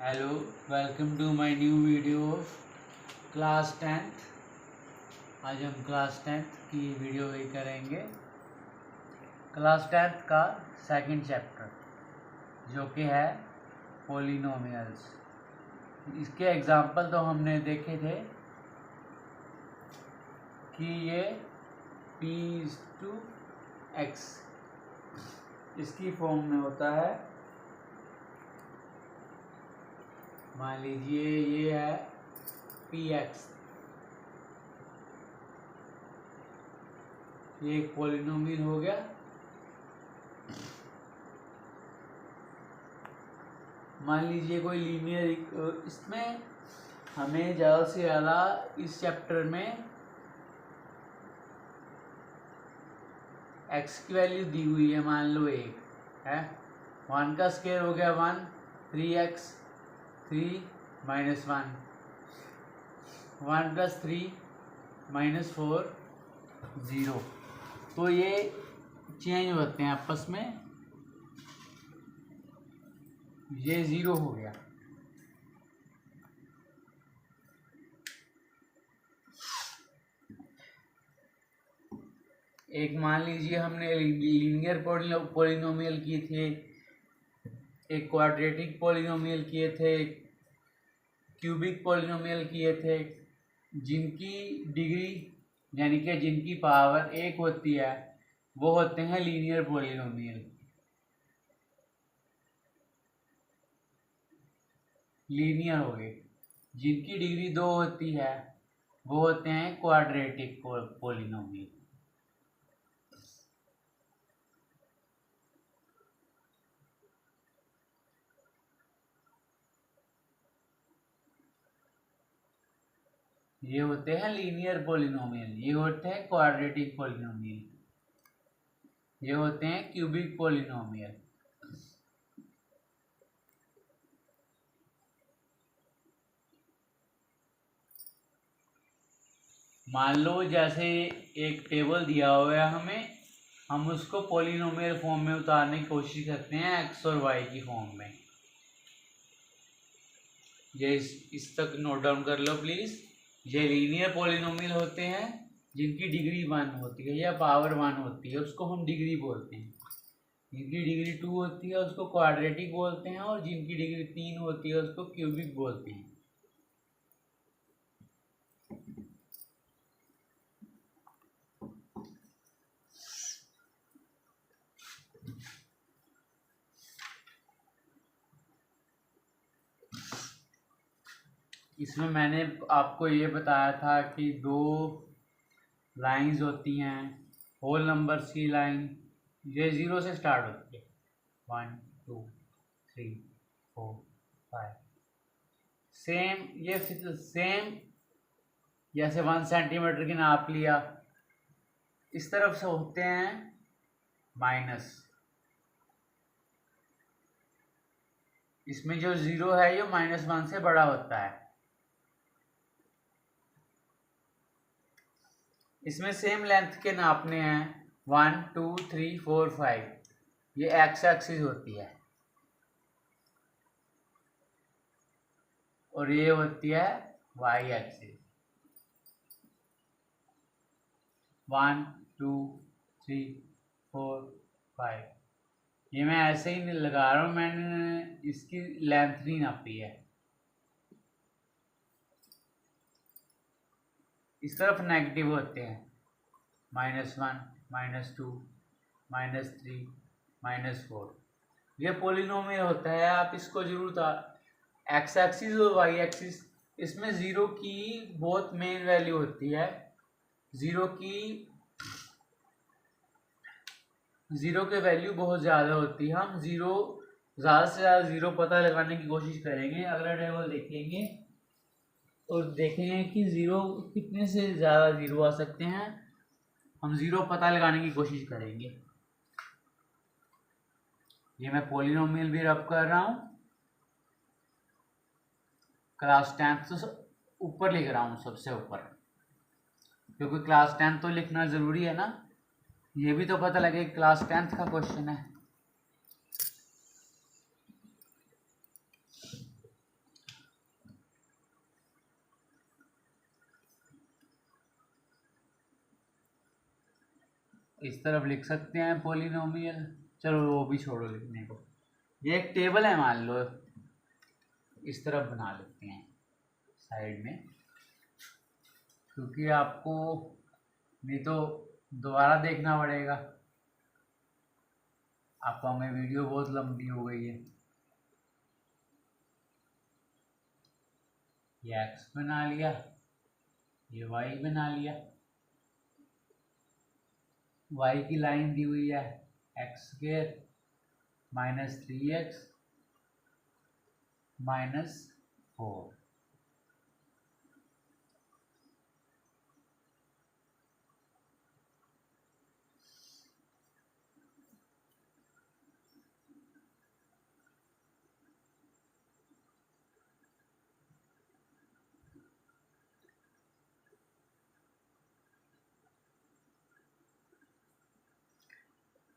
Hello, welcome to my new video of class 10th। आज हम class 10th की video ही करेंगे। क्लास 10th का सेकंड चैप्टर जो कि है पॉलिनोमियल्स। इसके एग्जाम्पल तो हमने देखे थे कि ये p/x इसकी फॉर्म में होता है। मान लीजिए ये है px, ये एक पॉलिनोमियल हो गया। मान लीजिए कोई लीनियर, इसमें हमें ज़्यादा से ज़्यादा इस चैप्टर में x की वैल्यू दी हुई है। मान लो एक है, 1 का स्क्वायर हो गया 1, 3x 3 -1, 1 + 3 -4 0। तो ये चेंज होते हैं आपस में, ये 0 हो गया। एक मान लीजिए हमने लीनियर पॉलिनोमियल किए थे, एक क्वाड्रेटिक पॉलिनोमियल किए थे, क्यूबिक पॉलिनोमियल किए थे, जिनकी डिग्री यानी कि जिनकी पावर 1 होती है वो होते हैं लीनियर पॉलिनोमियल। लीनियर हो गए। जिनकी डिग्री 2 होती है वो होते हैं क्वाड्रेटिक पॉलिनोमियल। ये होते हैं लीनियर पॉलिनोमियल, ये होते हैं क्वाड्रेटिक पॉलिनोमियल, ये होते हैं क्यूबिक पॉलिनोमियल। मान लो जैसे एक टेबल दिया हुआ है हमें, हम उसको पॉलिनोमियल फॉर्म में उतारने की कोशिश करते हैं x और y की फॉर्म में। ये इस तक नोट डाउन कर लो प्लीज। ये लीनियर पॉलिनोमियल होते हैं जिनकी डिग्री 1 होती है या पावर 1 होती है, उसको हम डिग्री बोलते हैं। जिनकी डिग्री 2 होती है उसको क्वाड्रेटिक बोलते हैं, और जिनकी डिग्री 3 होती है उसको क्यूबिक बोलते हैं। इसमें मैंने आपको ये बताया था कि 2 लाइंस होती हैं, होल नंबर्स की लाइन, ये 0 से स्टार्ट होती है। 1 2 3 4 5। सेम ये सेम जैसे 1 सेंटीमीटर की नाप लिया, इस तरफ से होते हैं माइनस। इसमें जो 0 है ये -1 से बड़ा होता है। इसमें सेम लेंथ के नापने हैं 1 2 3 4 5। ये एक्स एक्सिस होती है और ये होती है वाई एक्सिस। 1 2 3 4 5। ये मैं ऐसे ही लगा रहा हूँ, मैंने इसकी लेंथ नहीं नापी है। इस तरफ नेगेटिव होते हैं -1 -2 -3 -4। ये पॉलिनोमियल होता है, आप इसको जरूर एक्स एक्सिस और वाई एक्सिस, इसमें 0 की बहुत मेन वैल्यू होती है। 0 के वैल्यू बहुत ज़्यादा होती है। हम ज़्यादा से ज़्यादा 0 पता लगाने की कोशिश करेंगे। अगला टेबल देखेंगे और देखेंगे कि 0 कितने से ज़्यादा 0 आ सकते हैं। हम 0 पता लगाने की कोशिश करेंगे। ये मैं पॉलिनोमियल भी रब कर रहा हूँ, क्लास 10th से ऊपर लिख रहा हूँ, सबसे ऊपर, क्योंकि क्लास 10th तो लिखना ज़रूरी है ना। ये भी तो पता लगे क्लास 10th का क्वेश्चन है। इस तरफ लिख सकते हैं पॉलिनोमियल। चलो वो भी छोड़ो लिखने को, ये एक टेबल है मान लो, इस तरफ बना लेते हैं साइड में, क्योंकि आपको नहीं तो दोबारा देखना पड़ेगा। आपको हमें वीडियो बहुत लंबी हो गई है। ये एक्स बना लिया, ये वाई बना लिया। वाई की लाइन दी हुई है x² -3x -4।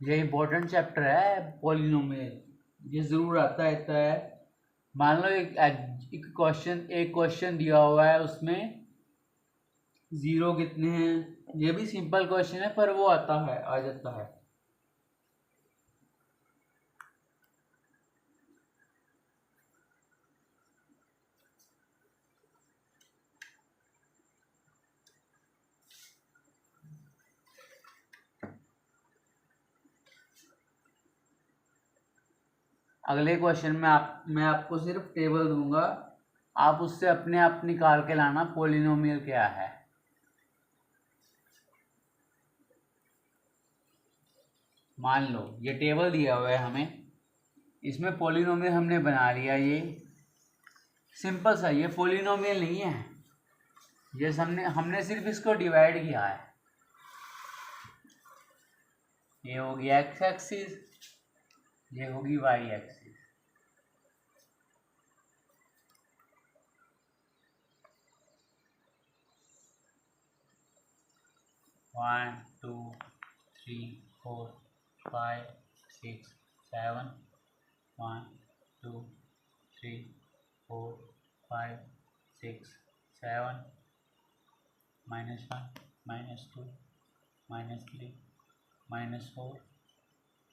ये इम्पोर्टेंट चैप्टर है पॉलिनोमियल, ये ज़रूर आता है। मान लो एक क्वेश्चन दिया हुआ है, उसमें ज़ीरो कितने हैं, ये भी सिंपल क्वेश्चन है पर वो आ जाता है। अगले क्वेश्चन में मैं आपको सिर्फ टेबल दूंगा, आप उससे अपने आप निकाल के लाना पॉलिनोमियल क्या है। मान लो ये टेबल दिया हुआ है हमें, इसमें पॉलिनोमियल हमने बना लिया। ये सिंपल सा, ये पॉलिनोमियल नहीं है, ये हमने सिर्फ इसको डिवाइड किया है। ये होगी एक्स एक्सिस, ये होगी वाई एक्सिस। 1 2 3 4 5 6 7 1 2 3 4 5 6 7 -1 -2 -3 -4।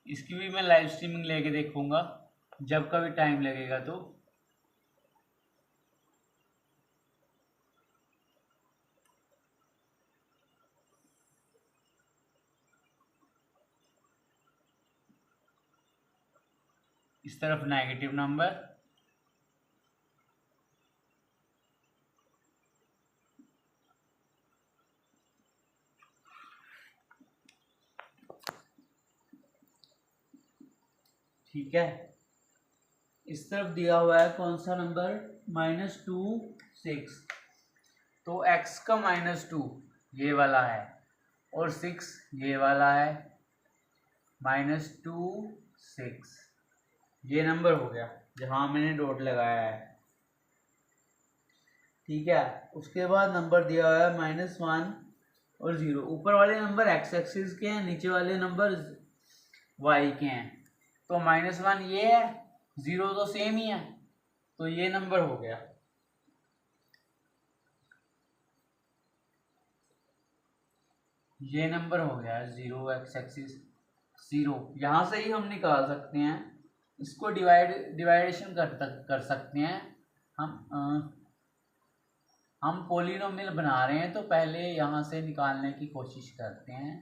इसकी भी मैं लाइव स्ट्रीमिंग लेके देखूंगा जब कभी टाइम लगेगा तो। इस तरफ नेगेटिव नंबर, ठीक है। इस तरफ दिया हुआ है कौन सा नंबर, -2 6, तो x का -2 ये वाला है और 6 ये वाला है, -2 6 ये नंबर हो गया जहां मैंने डॉट लगाया है, ठीक है। उसके बाद नंबर दिया हुआ है -1 और 0। ऊपर वाले नंबर x एक्सिस के हैं, नीचे वाले नंबर y के हैं, तो -1 ये है, 0 तो सेम ही है, तो ये नंबर हो गया। ये नंबर हो गया 0 x एक्सिस 0। यहाँ से ही हम निकाल सकते हैं, इसको डिवाइडेशन कर सकते हैं हम पॉलिनोमियल बना रहे हैं तो पहले यहाँ से निकालने की कोशिश करते हैं।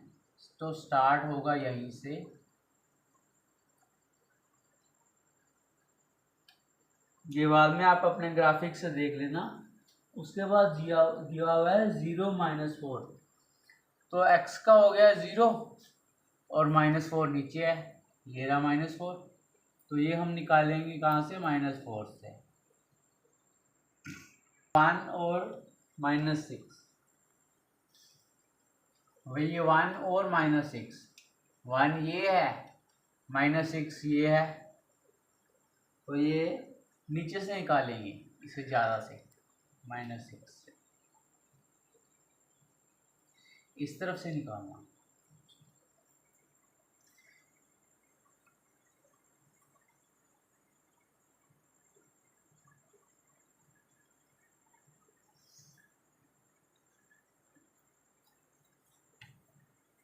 तो स्टार्ट होगा यहीं से, ये बाद में आप अपने ग्राफिक से देख लेना। उसके बाद दिया हुआ है 0 -4, तो x का हो गया 0 और -4 नीचे है, ये रहा -4, तो ये हम निकालेंगे कहाँ से, -4 से। 1 और -6, वही 1 और -6, 1 ये है, -6 ये है, तो ये नीचे से निकालेंगे, इसे ज़्यादा से, -6 से इस तरफ से निकालना।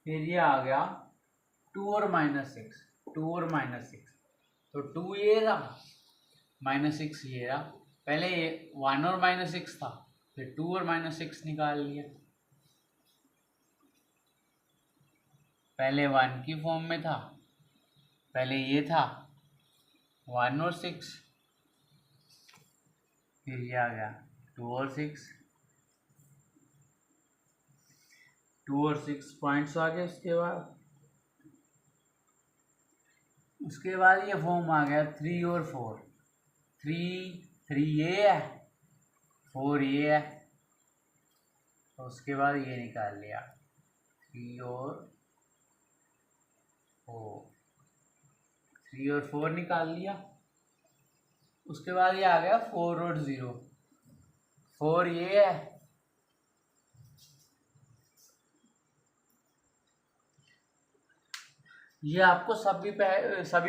फिर ये आ गया 2 और -6, 2 और -6, तो 2 ये रहा, -6 ये रहा। पहले 1 और -6 था, फिर 2 और -6 निकाल लिया। पहले 1 की फॉर्म में था, पहले ये था 1 और 6, फिर ये आ गया 2 और 6, 2 और 6 पॉइंट्स आ गए। उसके बाद ये फॉर्म आ गया 3 और 4, 3 ये है, 4 ये है, तो उसके बाद ये निकाल लिया 3 और 4, 3 और 4 निकाल लिया। उसके बाद ये आ गया 4 और 0, 4 ये है, ये आपको सभी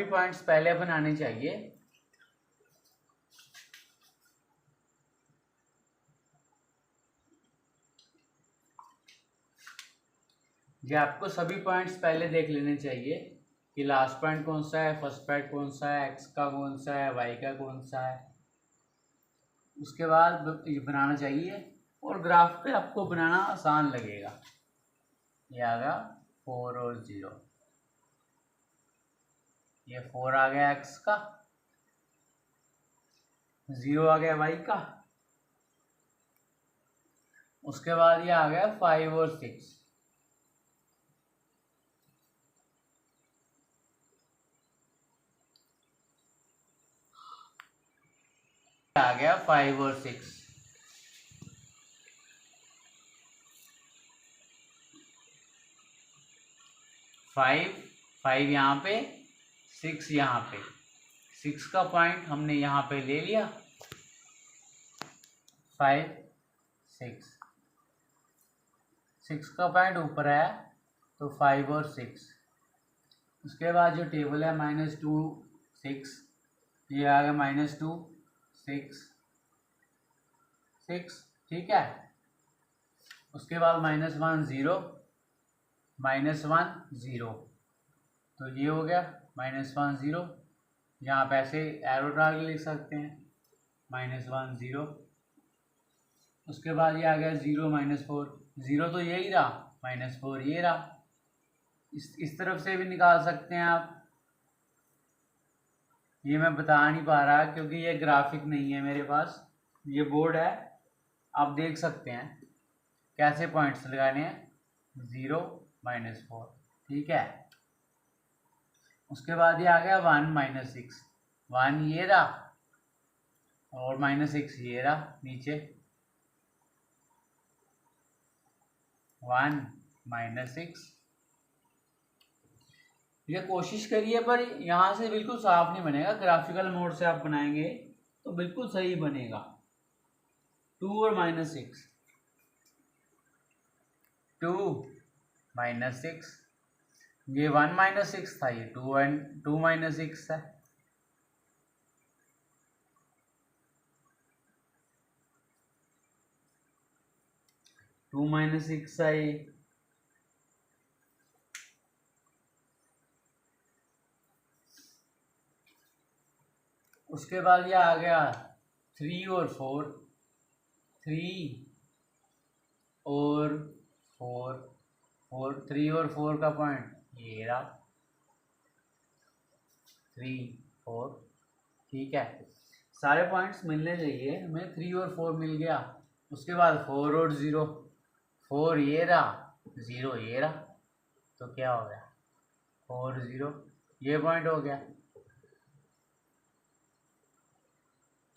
पॉइंट्स पहले बनाने चाहिए। ये आपको सभी पॉइंट्स पहले देख लेने चाहिए कि लास्ट पॉइंट कौन सा है, फर्स्ट पॉइंट कौन सा है, एक्स का कौन सा है, वाई का कौन सा है। उसके बाद ये बनाना चाहिए और ग्राफ पे आपको बनाना आसान लगेगा। ये आ गया 4 और 0, ये 4 आ गया एक्स का, 0 आ गया वाई का। उसके बाद ये आ गया 5 और 6, आ गया 5 और 6, 5 यहाँ पे, 6 यहाँ पे, 6 का पॉइंट हमने यहाँ पे ले लिया, 5 6 का पॉइंट ऊपर है तो 5 और 6। उसके बाद जो टेबल है -2 6, ये आ गया -2 6 6, ठीक है। उसके बाद -1 0 -1 0, तो ये हो गया -1 0, यहाँ पे ऐसे एरो डाल के लिख सकते हैं -1 0। उसके बाद ये आ गया 0 -4, 0 तो यही रहा, -4 ये रहा। इस तरफ से भी निकाल सकते हैं आप, ये मैं बता नहीं पा रहा क्योंकि ये ग्राफिक नहीं है मेरे पास, ये बोर्ड है, आप देख सकते हैं कैसे पॉइंट्स लगाने हैं, 0 -4, ठीक है। उसके बाद ये आ गया 1 -6, 1 ये रहा और -6 ये रहा नीचे, 1 -6। ये कोशिश करिए पर यहाँ से बिल्कुल साफ नहीं बनेगा, ग्राफिकल मोड से आप बनाएंगे तो बिल्कुल सही बनेगा। 2 और -6, 2 -6, ये 1 -6 था, ये 2 -6 है, टू -6 है ये। उसके बाद ये आ गया 3 और 4, 3 और 4, 3 और 4 का पॉइंट ये रहा, 3 4, ठीक है। सारे पॉइंट्स मिलने चाहिए, हमें 3 और 4 मिल गया। उसके बाद 4 और 0, 4 ये रहा, 0 ये रहा, तो क्या हो गया 4 0, ये पॉइंट हो गया।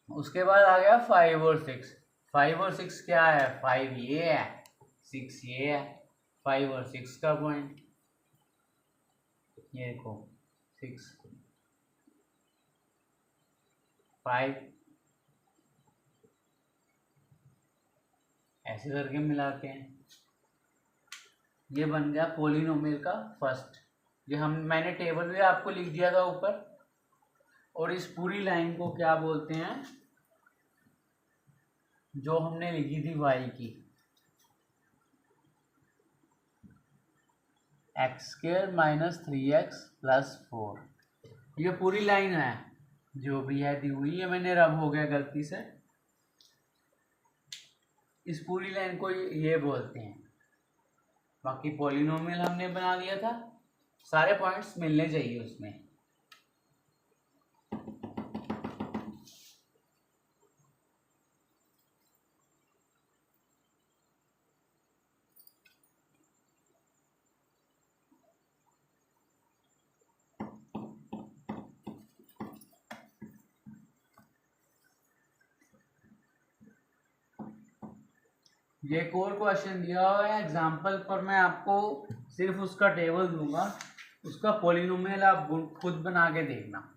उसके बाद आ गया 5 और 6, 5 और 6 क्या है, 5 ये है, 6 ये है, 5 और 6 का पॉइंट ये देखो 6 5, ऐसे करके मिलाते हैं, ये बन गया पॉलिनोमियल का फर्स्ट। ये मैंने टेबल भी आपको लिख दिया था ऊपर। और इस पूरी लाइन को क्या बोलते हैं, जो हमने लिखी थी वाई की, x square minus 3x plus 4। ये पूरी लाइन है जो भी है दी हुई है, मैंने रब हो गया गलती से, इस पूरी लाइन को ये बोलते हैं। बाकी पॉलिनोमियल हमने बना दिया था, सारे पॉइंट्स मिलने चाहिए उसमें। ये एक और क्वेश्चन दिया हुआ है एग्जाम्पल पर, मैं आपको सिर्फ उसका टेबल दूंगा, उसका पॉलिनोमियल आप खुद बना के देखना।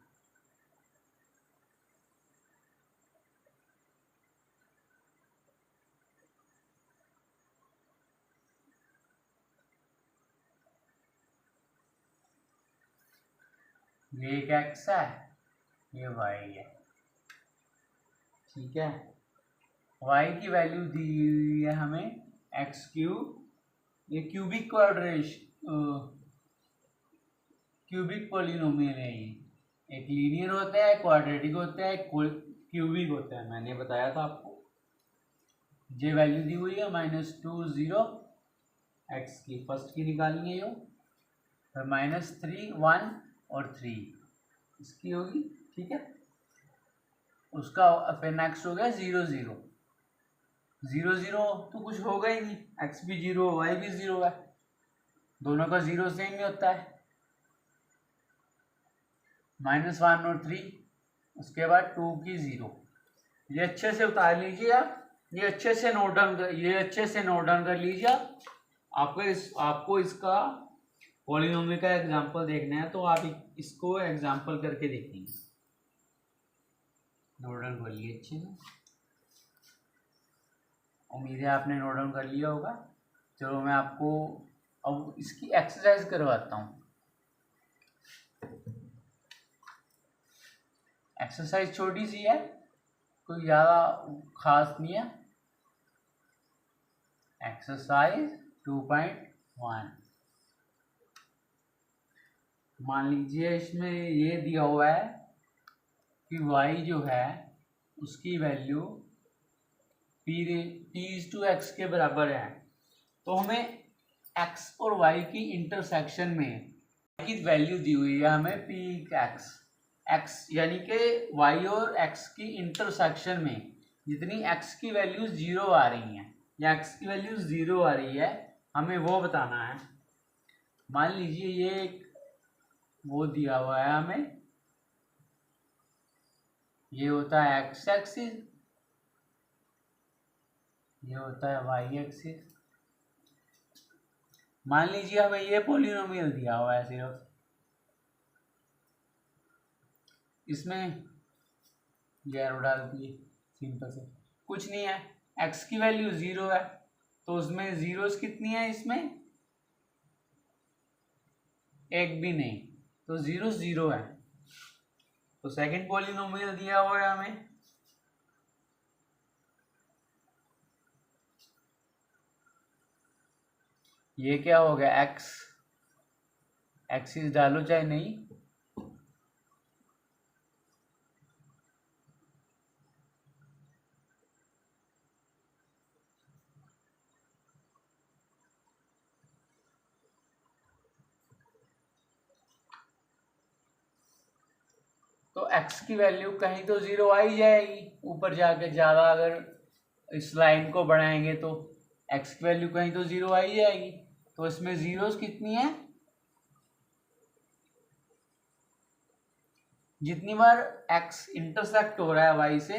ये एक एक्स है, ये वाई है, ठीक है। y की वैल्यू दी हुई है हमें एक्स क्यूब, ये क्यूबिक क्यूबिक पॉलिनोमियल है। ये एक लीनियर होता है, एक क्वाड्रेटिक होता है, एक क्यूबिक होता है, मैंने बताया था आपको। ये वैल्यू दी हुई है -2 0 एक्स की, फर्स्ट की निकालेंगे यो, फिर -3 1 और 3 इसकी होगी, ठीक है। उसका फिर नेक्स्ट हो गया 0 0 0 0 तो कुछ होगा ही नहीं, एक्स भी 0 वाई भी 0 है, दोनों का 0 सेम ही होता है। -1 और 3, उसके बाद 2 की 0। ये अच्छे से उतार लीजिए आप, ये अच्छे से नोट डाउन कर लीजिए आप। आपको इसका पॉलिनोमियल का एग्जांपल देखना है तो आप इसको एग्जांपल करके देखेंगे। नोट डाउन कर लिए अच्छे से, उम्मीद है आपने नोट डाउन कर लिया होगा। चलो मैं आपको अब इसकी एक्सरसाइज करवाता हूँ। एक्सरसाइज छोटी सी है, कोई ज़्यादा खास नहीं है। एक्सरसाइज 2.1, मान लीजिए इसमें ये दिया हुआ है कि y जो है उसकी वैल्यू p/x के बराबर है। तो हमें x और y की इंटरसेक्शन में की वैल्यू दी हुई है हमें p/x, x यानी कि y और x की इंटरसेक्शन में जितनी x की वैल्यू 0 आ रही हैं या x की वैल्यू 0 आ रही है, हमें वो बताना है। मान लीजिए ये एक वो दिया हुआ है हमें, ये होता है x एक्सिस, ये होता है y एक्सिस। मान लीजिए हमें ये पॉलिनोमियल दिया हुआ है, सिर्फ इसमें ये एरो डाल दिए, सिंपल से कुछ नहीं है। x की वैल्यू 0 है तो उसमें जीरोस कितनी है, इसमें एक भी नहीं, तो 0 0 है। तो सेकंड पॉलिनोमियल दिया हुआ है हमें, ये क्या हो गया, x एक्सिस डालो चाहे नहीं, तो x की वैल्यू कहीं तो 0 आ ही जाएगी। ऊपर जाके ज़्यादा अगर इस लाइन को बढ़ाएंगे तो x की वैल्यू कहीं तो 0 आ ही जाएगी। तो इसमें जीरोस कितनी है, जितनी बार x इंटरसेक्ट हो रहा है y से,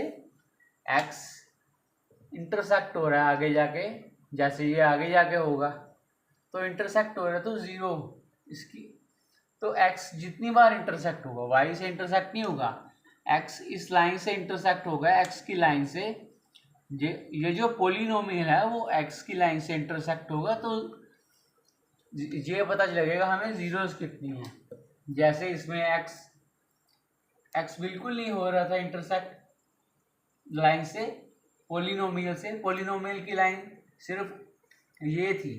x इंटरसेक्ट हो रहा है आगे जाके, जैसे ये आगे जाके होगा तो इंटरसेक्ट हो रहा है तो 0 इसकी, तो x जितनी बार इंटरसेक्ट होगा, y से इंटरसेक्ट नहीं होगा, x इस लाइन से इंटरसेक्ट होगा, x की लाइन से, ये जो पॉलिनोमियल है वो x की लाइन से इंटरसेक्ट होगा, तो ये पता चलेगा हमें जीरोस कितनी है। जैसे इसमें x बिल्कुल नहीं हो रहा था इंटरसेक्ट लाइन से पॉलिनोमियल से, पॉलिनोमियल की लाइन सिर्फ ये थी,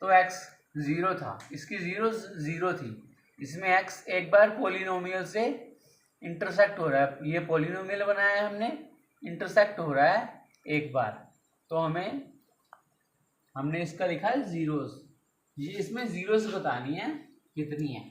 तो x ज़ीरो था, इसकी ज़ीरो थी। इसमें एक्स एक बार पॉलिनोमियल से इंटरसेक्ट हो रहा है, ये पॉलिनोमियल बनाया है हमने, इंटरसेक्ट हो रहा है एक बार, तो हमने इसका लिखा है ज़ीरोस। ये इसमें ज़ीरोस बतानी है कितनी है।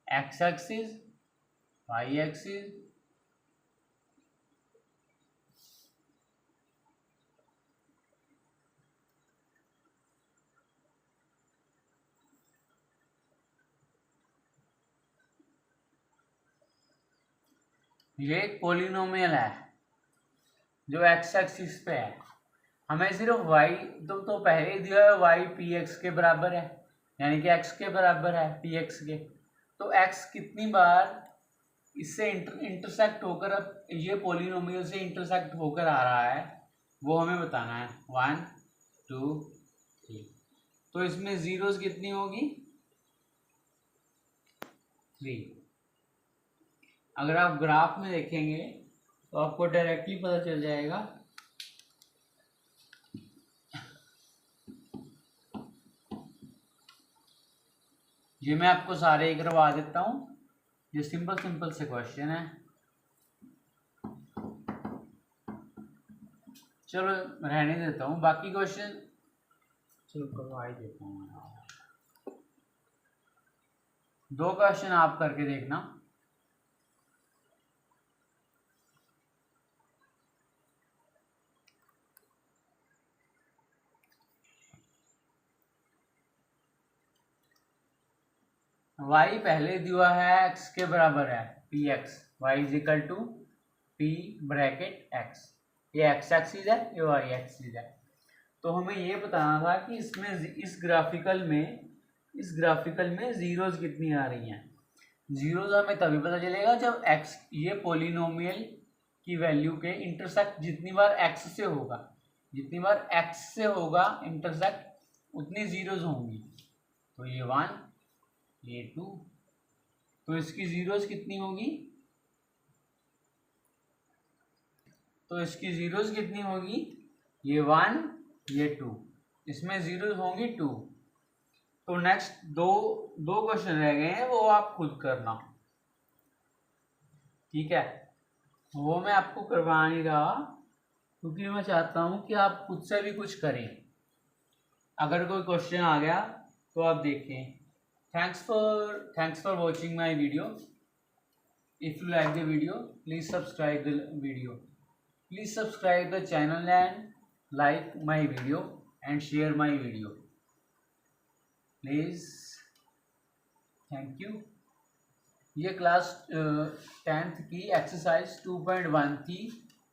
एक्स एक्सिस, वाई एक्सिस, ये एक पॉलिनोमियल है जो एक्स एक्सिस पे है। हमें सिर्फ वाई तो पहले ही दिया है, वाई पी एक्स के बराबर है, यानी कि एक्स के बराबर है पी एक्स के। तो एक्स कितनी बार इससे इंटरसेक्ट होकर, अब ये पॉलिनोमियल से इंटरसेक्ट होकर आ रहा है वो हमें बताना है। 1 2 3। तो इसमें जीरोस कितनी होगी? 3। अगर आप ग्राफ में देखेंगे तो आपको डायरेक्टली पता चल जाएगा। ये मैं आपको सारे ही करवा देता हूँ, ये सिंपल से क्वेश्चन है। चलो रहने देता हूँ, बाकी क्वेश्चन चलो करवा ही देता हूँ। 2 क्वेश्चन आप करके देखना। y पहले दिया है x के बराबर है p x, y is equal to p bracket x। ये x एक्सिस है, ये y एक्सिस है। तो हमें ये बताना था कि इसमें इस ग्राफिकल में जीरोस कितनी आ रही हैं। जीरोस हमें तभी पता चलेगा जब x, ये पॉलिनोमियल की वैल्यू के इंटरसेक्ट जितनी बार x से होगा, जितनी बार x से होगा इंटरसेक्ट, उतनी जीरोस होंगी। तो ये 1, ये 2, तो इसकी जीरोस कितनी होगी? तो इसकी जीरोस कितनी होगी? ये 1, ये 2, इसमें जीरोस होंगी 2। तो नेक्स्ट दो क्वेश्चन रह गए हैं, वो आप खुद करना, ठीक है। वो मैं आपको करवा नहीं रहा क्योंकि मैं चाहता हूं कि आप खुद से भी कुछ करें। अगर कोई क्वेश्चन आ गया तो आप देखें। Thanks for watching my video. If you like the video, please subscribe the video. Please subscribe the channel and like my video and share my video. Please, thank you. ये क्लास 10th की exercise 2.1 थी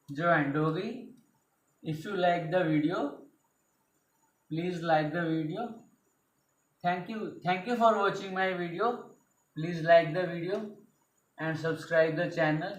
जो and हो गई। If you like the video, please like the video. Thank you for watching my video. Please like the video and subscribe the channel.